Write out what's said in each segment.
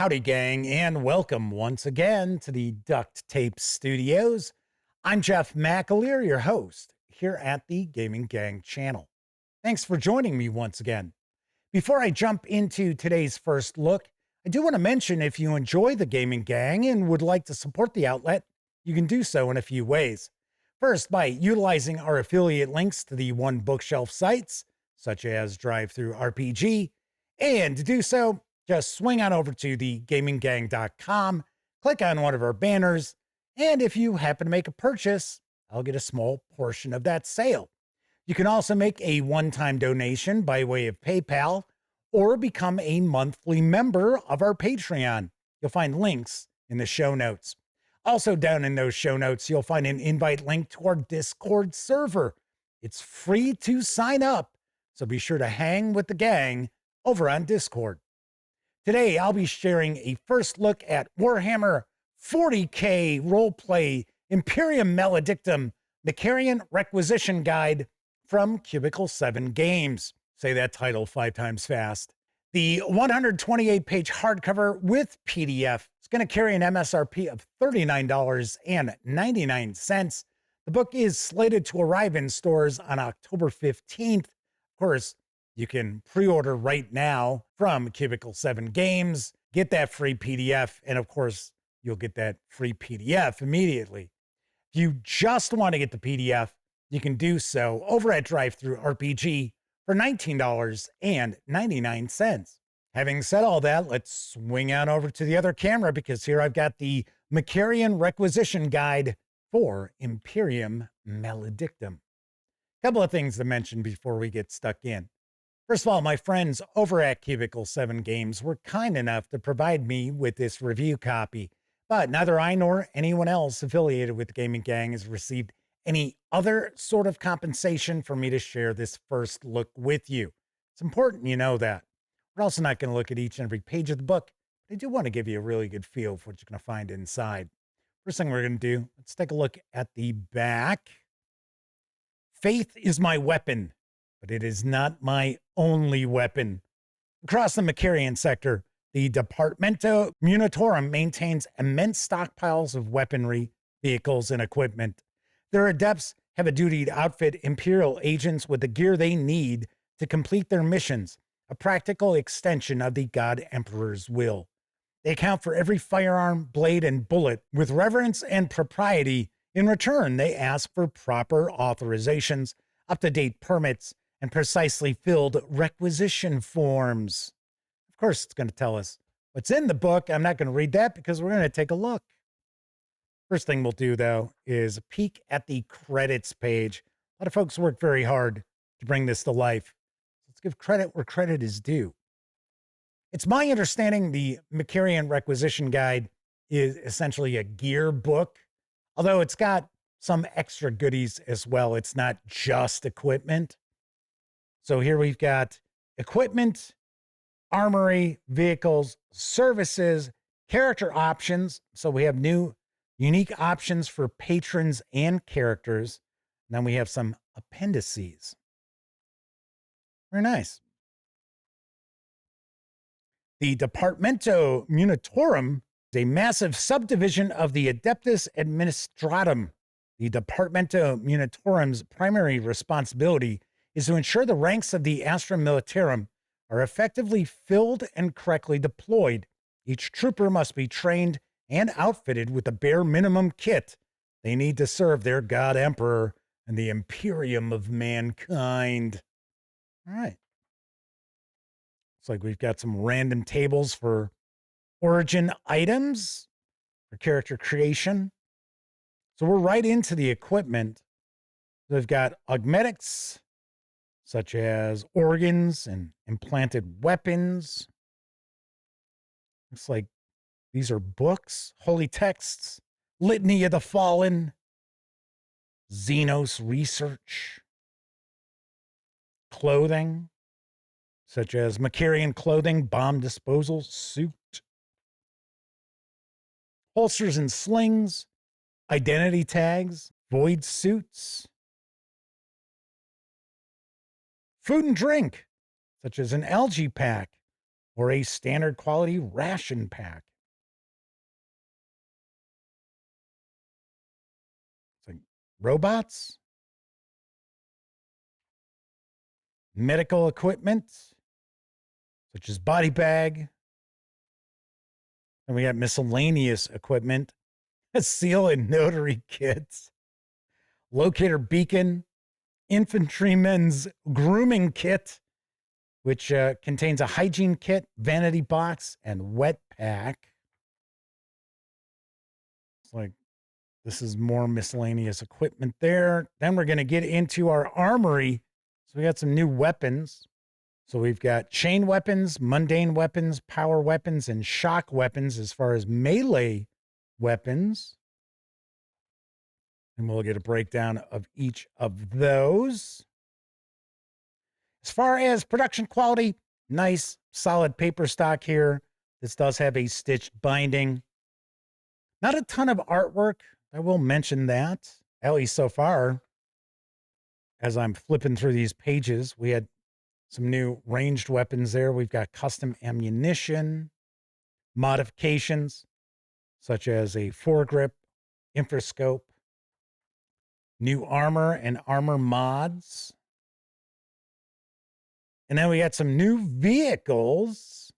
Howdy, gang, and welcome once again to the Duct Tape Studios. I'm Jeff McAleer, your host, here at the Gaming Gang channel. Thanks for joining me once again. Before I jump into today's first look, I do want to mention if you enjoy the Gaming Gang and would like to support the outlet, you can do so in a few ways. First, by utilizing our affiliate links to the One Bookshelf sites, such as DriveThruRPG, and to do so, just swing on over to thegaminggang.com, click on one of our banners, and if you happen to make a purchase, I'll get a small portion of that sale. You can also make a one-time donation by way of PayPal or become a monthly member of our Patreon. You'll find links in the show notes. Also down in those show notes, you'll find an invite link to our Discord server. It's free to sign up, so be sure to hang with the gang over on Discord. Today, I'll be sharing a first look at Warhammer 40K Roleplay Imperium Maledictum Macharian Requisition Guide from Cubicle 7 Games. Say that title 5 times fast. The 128-page hardcover with PDF is going to carry an MSRP of $39.99. The book is slated to arrive in stores on October 15th. Of course, you can pre-order right now from Cubicle 7 Games, get that free PDF, and of course, you'll get that free PDF immediately. If you just want to get the PDF, you can do so over at DriveThruRPG for $19.99. Having said all that, let's swing on over to the other camera because here I've got the Macharian Requisition Guide for Imperium Maledictum. A couple of things to mention before we get stuck in. First of all, my friends over at Cubicle 7 Games were kind enough to provide me with this review copy, but neither I nor anyone else affiliated with the Gaming Gang has received any other sort of compensation for me to share this first look with you. It's important you know that. We're also not going to look at each and every page of the book, but I do want to give you a really good feel for what you're going to find inside. First thing we're going to do, let's take a look at the back. Faith is my weapon, but it is not my only weapon. Across the Macharian sector, the Departamento Munitorum maintains immense stockpiles of weaponry, vehicles, and equipment. Their adepts have a duty to outfit Imperial agents with the gear they need to complete their missions, a practical extension of the God Emperor's will. They account for every firearm, blade, and bullet with reverence and propriety. In return, they ask for proper authorizations, up-to-date permits, and precisely filled requisition forms. Of course, it's going to tell us what's in the book. I'm not going to read that because we're going to take a look. First thing we'll do, though, is a peek at the credits page. A lot of folks worked very hard to bring this to life. Let's give credit where credit is due. It's my understanding the Macharian Requisition Guide is essentially a gear book, although it's got some extra goodies as well. It's not just equipment. So here we've got equipment, armory, vehicles, services, character options. So we have new unique options for patrons and characters. And then we have some appendices. Very nice. The Departamento Munitorum is a massive subdivision of the Adeptus Administratum. The Departamento Munitorum's primary responsibility is to ensure the ranks of the Astra Militarum are effectively filled and correctly deployed. Each trooper must be trained and outfitted with the bare minimum kit they need to serve their God Emperor and the Imperium of mankind. All right. Looks like we've got some random tables for origin items for character creation. So we're right into the equipment. They've got augmetics, such as organs and implanted weapons. Looks like these are books, holy texts, Litany of the Fallen, Xenos research, clothing, such as Macharian clothing, bomb disposal suit, holsters and slings, identity tags, void suits, food and drink, such as an algae pack, or a standard quality ration pack. It's like robots, medical equipment, such as body bag. And we got miscellaneous equipment, a seal and notary kits, locator beacon, infantryman's grooming kit, which contains a hygiene kit, vanity box, and wet pack. It's like, this is more miscellaneous equipment there. Then we're going to get into our armory. So we got some new weapons. So we've got chain weapons, mundane weapons, power weapons, and shock weapons as far as melee weapons. And we'll get a breakdown of each of those. As far as production quality, nice, solid paper stock here. This does have a stitched binding. Not a ton of artwork. I will mention that, at least so far. As I'm flipping through these pages, we had some new ranged weapons there. We've got custom ammunition, modifications, such as a foregrip, infrascope, new armor and armor mods. And then we got some new vehicles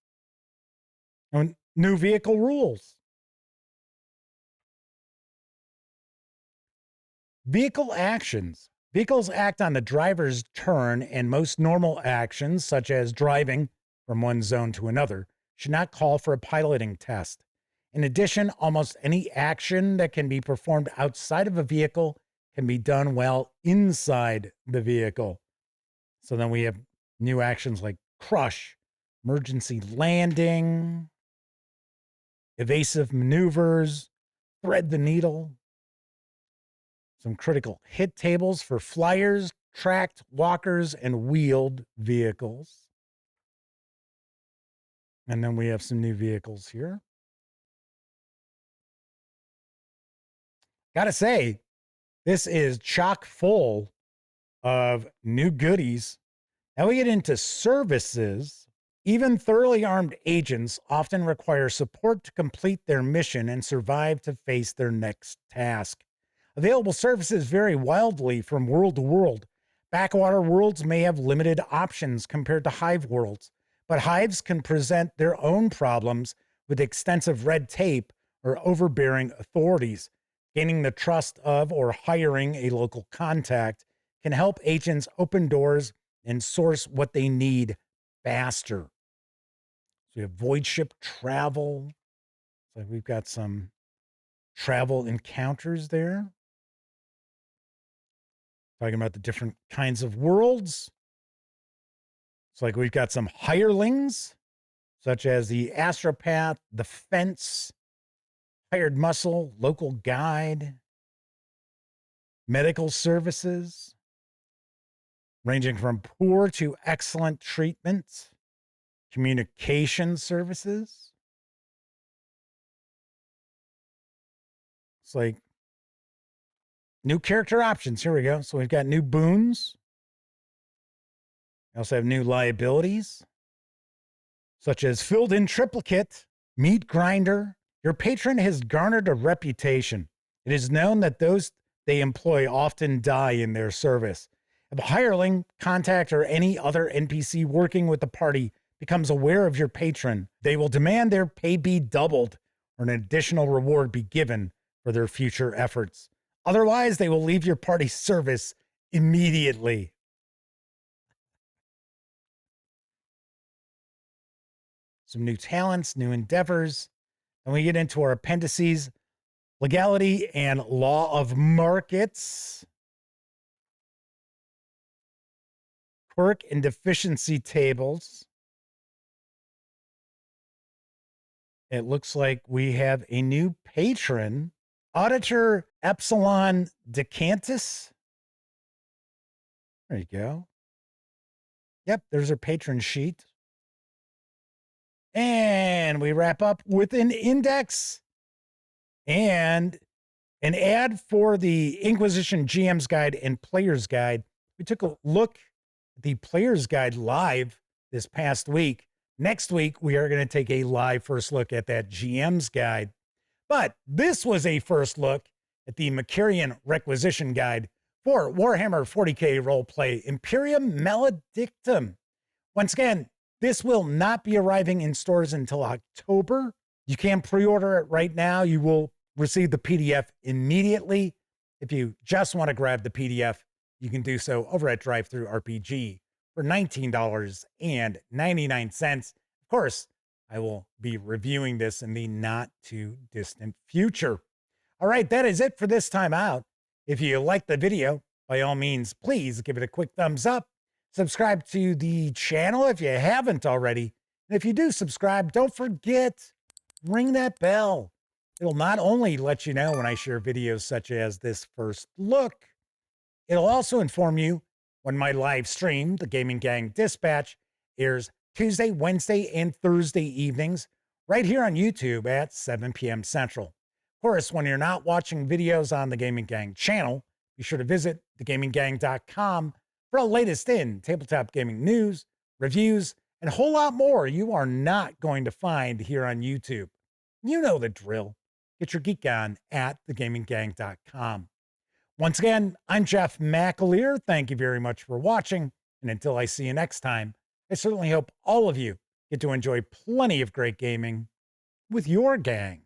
and new vehicle rules. Vehicle actions. Vehicles act on the driver's turn, and most normal actions, such as driving from one zone to another, should not call for a piloting test. In addition, almost any action that can be performed outside of a vehicle can be done while inside the vehicle. So then we have new actions like crush, emergency landing, evasive maneuvers, thread the needle, some critical hit tables for flyers, tracked walkers, and wheeled vehicles. And then we have some new vehicles here. Gotta say, this is chock full of new goodies. Now we get into services. Even thoroughly armed agents often require support to complete their mission and survive to face their next task. Available services vary wildly from world to world. Backwater worlds may have limited options compared to hive worlds, but hives can present their own problems with extensive red tape or overbearing authorities. Gaining the trust of or hiring a local contact can help agents open doors and source what they need faster. So we have void ship travel. So we've got some travel encounters there. Talking about the different kinds of worlds. It's like we've got some hirelings, such as the astropath, the fence, hired muscle, local guide, medical services, ranging from poor to excellent treatment, communication services. It's like new character options. Here we go. So we've got new boons. We also have new liabilities, such as filled in triplicate, meat grinder. Your patron has garnered a reputation. It is known that those they employ often die in their service. If a hireling, contact, or any other NPC working with the party becomes aware of your patron, they will demand their pay be doubled or an additional reward be given for their future efforts. Otherwise, they will leave your party's service immediately. Some new talents, new endeavors. And we get into our appendices, legality and law of markets, quirk and deficiency tables. It looks like we have a new patron, Auditor Epsilon Decantus. There you go. Yep, there's our patron sheet. And we wrap up with an index and an ad for the Inquisition GM's Guide and Player's Guide. We took a look at the Player's Guide live this past week. Next week, we are going to take a live first look at that GM's guide. But this was a first look at the Macharian Requisition guide for Warhammer 40K Roleplay Imperium Maledictum. Once again, this will not be arriving in stores until October. You can pre-order it right now. You will receive the PDF immediately. If you just want to grab the PDF, you can do so over at DriveThruRPG for $19.99. Of course, I will be reviewing this in the not too distant future. All right, that is it for this time out. If you liked the video, by all means, please give it a quick thumbs up. Subscribe to the channel if you haven't already. And if you do subscribe, don't forget, ring that bell. It'll not only let you know when I share videos such as this first look, it'll also inform you when my live stream, the Gaming Gang Dispatch, airs Tuesday, Wednesday, and Thursday evenings right here on YouTube at 7 p.m. Central. Of course, when you're not watching videos on the Gaming Gang channel, be sure to visit thegaminggang.com for the latest in tabletop gaming news, reviews, and a whole lot more you are not going to find here on YouTube. You know the drill. Get your geek on at thegaminggang.com. Once again, I'm Jeff McAleer. Thank you very much for watching. And until I see you next time, I certainly hope all of you get to enjoy plenty of great gaming with your gang.